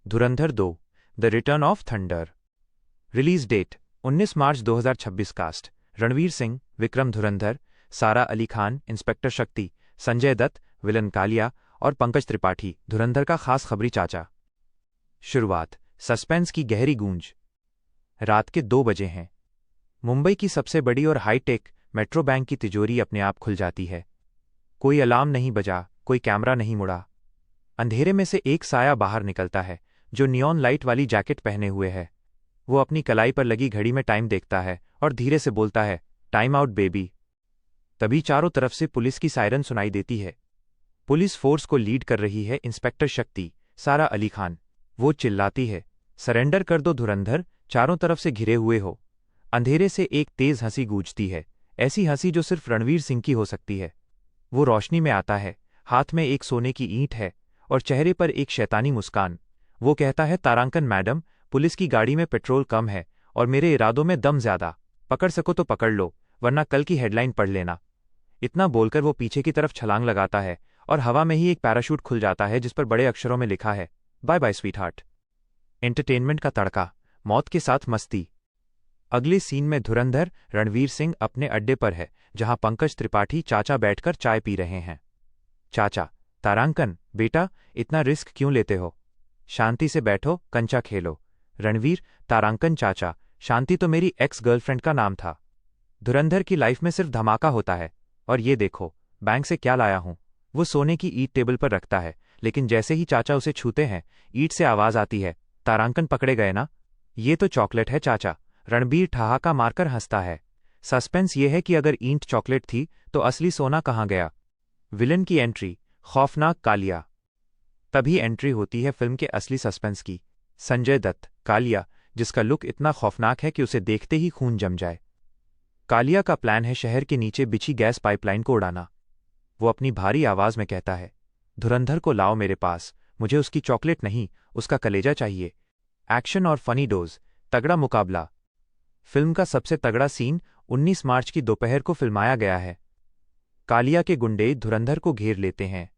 Dhurandhar 2 the return of thunder. Release date 19 March 2026। Cast Ranveer Singh, Vikram Dhurandhar, Sara Ali Khan inspector शक्ति, Sanjay Dutt villain Kaliya और पंकज त्रिपाठी धुरंधर का खास खबरी चाचा। शुरुआत सस्पेंस की गहरी गूंज। रात के 2 बजे हैं। मुंबई की सबसे बड़ी और हाईटेक मेट्रो बैंक की तिजोरी अपने आप खुल जाती है। कोई अलार्म नहीं बजा, कोई कैमरा नहीं मुड़ा। अंधेरे में से एक साया बाहर निकलता है जो नियॉन लाइट वाली जैकेट पहने हुए है। वो अपनी कलाई पर लगी घड़ी में टाइम देखता है और धीरे से बोलता है, टाइम आउट बेबी। तभी चारों तरफ से पुलिस की सायरन सुनाई देती है। पुलिस फोर्स को लीड कर रही है इंस्पेक्टर शक्ति, सारा अली खान। वो चिल्लाती है, सरेंडर कर दो धुरंधर, चारों तरफ से घिरे हुए हो। अंधेरे से एक तेज हंसी गूंजती है, ऐसी हंसी जो सिर्फ रणवीर सिंह की हो सकती है। वो रोशनी में आता है, हाथ में एक सोने की ईंट है और चेहरे पर एक शैतानी मुस्कान। वो कहता है, तारांकन मैडम, पुलिस की गाड़ी में पेट्रोल कम है और मेरे इरादों में दम ज्यादा। पकड़ सको तो पकड़ लो, वरना कल की हेडलाइन पढ़ लेना। इतना बोलकर वो पीछे की तरफ छलांग लगाता है और हवा में ही एक पैराशूट खुल जाता है जिस पर बड़े अक्षरों में लिखा है, बाय बाय स्वीटहार्ट। एंटरटेनमेंट का तड़का, मौत के साथ मस्ती। अगले सीन में धुरंधर रणवीर सिंह अपने अड्डे पर है जहां पंकज त्रिपाठी चाचा बैठकर चाय पी रहे हैं। चाचा, तारांकन बेटा, इतना रिस्क क्यों लेते हो? शांति से बैठो, कंचा खेलो। रणवीर, तारांकन चाचा, शांति तो मेरी एक्स गर्लफ्रेंड का नाम था। धुरंधर की लाइफ में सिर्फ धमाका होता है। और ये देखो, बैंक से क्या लाया हूं। वो सोने की ईंट टेबल पर रखता है, लेकिन जैसे ही चाचा उसे छूते हैं, ईंट से आवाज आती है, तारांकन पकड़े गए ना? ये तो चॉकलेट है चाचा। रणबीर ठहाका मारकर हंसता है। सस्पेंस ये है कि अगर ईंट चॉकलेट थी तो असली सोना कहाँ गया? विलन की एंट्री, खौफनाक कालिया। तभी एंट्री होती है फिल्म के असली सस्पेंस की। संजय दत्त, कालिया, जिसका लुक इतना खौफनाक है कि उसे देखते ही खून जम जाए। कालिया का प्लान है शहर के नीचे बिछी गैस पाइपलाइन को उड़ाना। वो अपनी भारी आवाज में कहता है, धुरंधर को लाओ मेरे पास, मुझे उसकी चॉकलेट नहीं, उसका कलेजा चाहिए। एक्शन और फनी डोज, तगड़ा मुकाबला। फिल्म का सबसे तगड़ा सीन 19 मार्च की दोपहर को फिल्माया गया है। कालिया के गुंडे धुरंधर को घेर लेते हैं।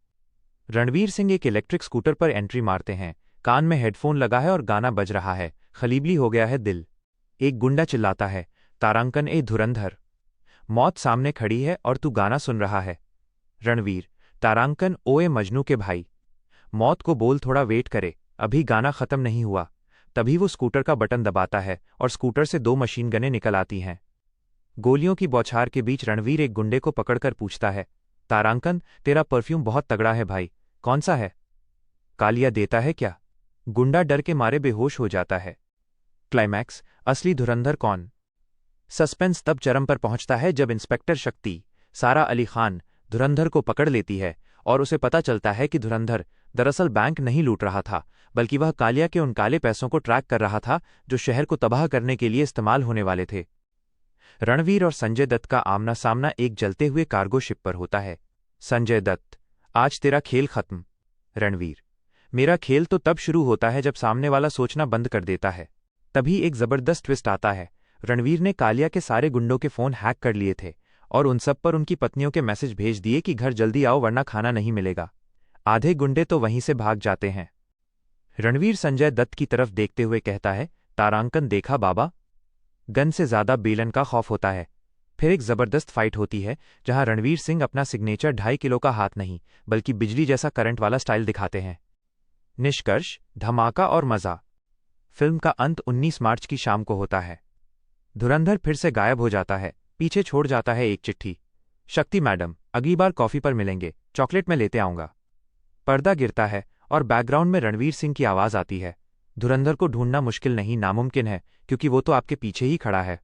रणवीर सिंह एक इलेक्ट्रिक स्कूटर पर एंट्री मारते हैं। कान में हेडफोन लगा है और गाना बज रहा है, खलीबली हो गया है दिल। एक गुंडा चिल्लाता है, तारांकन ए धुरंधर, मौत सामने खड़ी है और तू गाना सुन रहा है। रणवीर, तारांकन ओए मजनू के भाई, मौत को बोल थोड़ा वेट करे, अभी गाना खत्म नहीं हुआ। तभी वो स्कूटर का बटन दबाता है और स्कूटर से 2 मशीन गनें निकल आती हैं। गोलियों की बौछार के बीच रणवीर एक गुंडे को पकड़कर पूछता है, तारांकन, तेरा परफ्यूम बहुत तगड़ा है भाई, कौन सा है? कालिया देता है क्या? गुंडा डर के मारे बेहोश हो जाता है। क्लाइमैक्स, असली धुरंधर कौन? सस्पेंस तब चरम पर पहुंचता है जब इंस्पेक्टर शक्ति, सारा अली खान, धुरंधर को पकड़ लेती है और उसे पता चलता है कि धुरंधर दरअसल बैंक नहीं लूट रहा था, बल्कि वह कालिया के उन काले पैसों को ट्रैक कर रहा था जो शहर को तबाह करने के लिए इस्तेमाल होने वाले थे। रणवीर और संजय दत्त का आमना सामना एक जलते हुए कार्गो शिप पर होता है। संजय दत्त, आज तेरा खेल खत्म। रणवीर, मेरा खेल तो तब शुरू होता है जब सामने वाला सोचना बंद कर देता है। तभी एक जबरदस्त ट्विस्ट आता है। रणवीर ने कालिया के सारे गुंडों के फोन हैक कर लिए थे और उन सब पर उनकी पत्नियों के मैसेज भेज दिए कि घर जल्दी आओ वरना खाना नहीं मिलेगा। आधे गुंडे तो वहीं से भाग जाते हैं। रणवीर संजय दत्त की तरफ देखते हुए कहता है, तारांकन देखा बाबा, गन से ज्यादा बेलन का खौफ होता है। फिर एक जबरदस्त फाइट होती है जहां रणवीर सिंह अपना सिग्नेचर 2.5 किलो का हाथ नहीं बल्कि बिजली जैसा करंट वाला स्टाइल दिखाते हैं। निष्कर्ष, धमाका और मजा। फिल्म का अंत 19 मार्च की शाम को होता है। धुरंधर फिर से गायब हो जाता है, पीछे छोड़ जाता है एक चिट्ठी, शक्ति मैडम, अगली बार कॉफी पर मिलेंगे, चॉकलेट में लेते आऊंगा। पर्दा गिरता है और बैकग्राउंड में रणवीर सिंह की आवाज आती है, धुरंधर को ढूंढना मुश्किल नहीं नामुमकिन है, क्योंकि वो तो आपके पीछे ही खड़ा है।